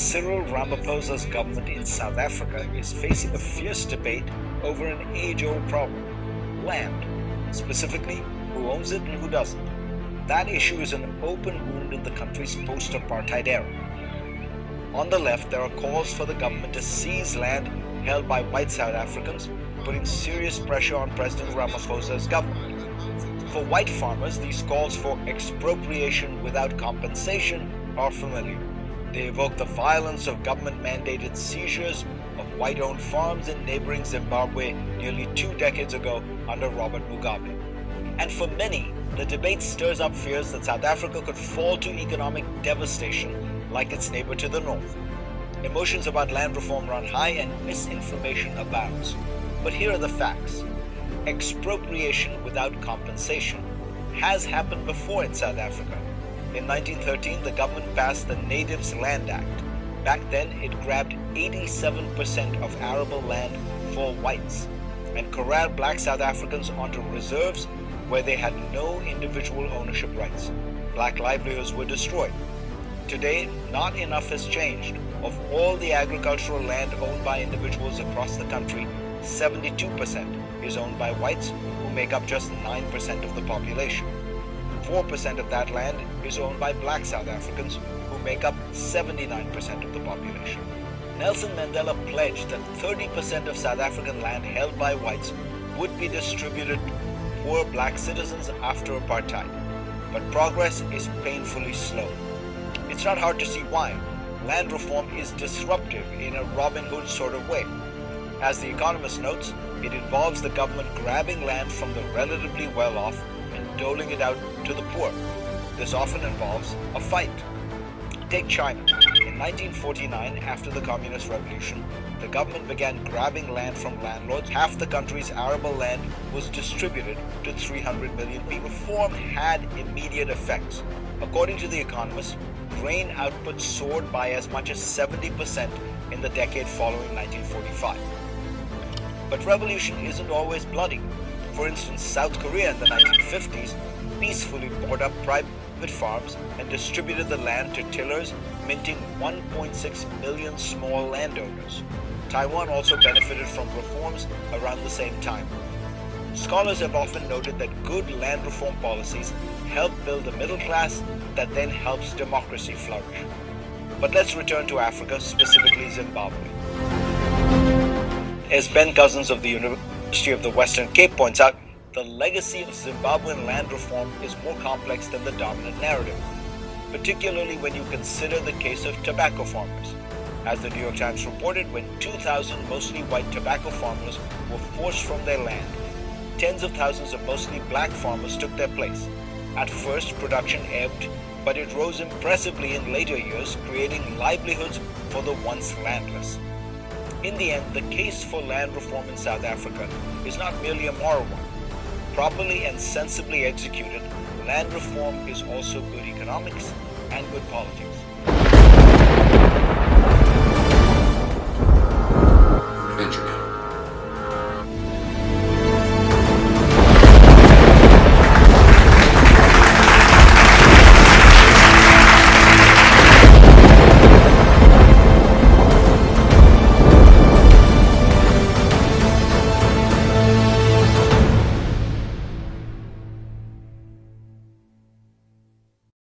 Cyril Ramaphosa's government in South Africa is facing a fierce debate over an age-old problem: land. Specifically, who owns it and who doesn't. That issue is an open wound in the country's post-apartheid era. On the left, there are calls for the government to seize land held by white South Africans, putting serious pressure on President Ramaphosa's government. For white farmers, these calls for expropriation without compensation are familiar. They evoke the violence of government-mandated seizures of white-owned farms in neighboring Zimbabwe nearly 2 decades ago under Robert Mugabe. And for many, the debate stirs up fears that South Africa could fall to economic devastation like its neighbor to the north. Emotions about land reform run high and misinformation abounds. But here are the facts. Expropriation without compensation has happened before in South Africa. In 1913, the government passed the Natives Land Act. Back then, it grabbed 87% of arable land for whites and corralled black South Africans onto reserves where they had no individual ownership rights. Black livelihoods were destroyed. Today, not enough has changed. Of all the agricultural land owned by individuals across the country, 72% is owned by whites, who make up just 9% of the population. 4% of that land is owned by black South Africans, who make up 79% of the population. Nelson Mandela pledged that 30% of South African land held by whites would be distributed to poor black citizens after apartheid. But progress is painfully slow. It's not hard to see why. Land reform is disruptive in a Robin Hood sort of way. As The Economist notes, it involves the government grabbing land from the relatively well-off and doling it out to the poor. This often involves a fight. Take China. In 1949, after the Communist Revolution, the government began grabbing land from landlords. Half the country's arable land was distributed to 300 million people. Reform had immediate effects. According to The Economist, grain output soared by as much as 70% in the decade following 1945. But revolution isn't always bloody. For instance, South Korea in the 1950s peacefully bought up private farms and distributed the land to tillers, minting 1.6 million small landowners. Taiwan also benefited from reforms around the same time. Scholars have often noted that good land reform policies help build a middle class that then helps democracy flourish. But let's return to Africa, specifically Zimbabwe. As Ben Cousins of the University of the Western Cape points out, the legacy of Zimbabwean land reform is more complex than the dominant narrative, particularly when you consider the case of tobacco farmers. As the New York Times reported, when 2,000 mostly white tobacco farmers were forced from their land, tens of thousands of mostly black farmers took their place. At first, production ebbed, but it rose impressively in later years, creating livelihoods for the once landless. In the end, the case for land reform in South Africa is not merely a moral one. Properly and sensibly executed, land reform is also good economics and good politics.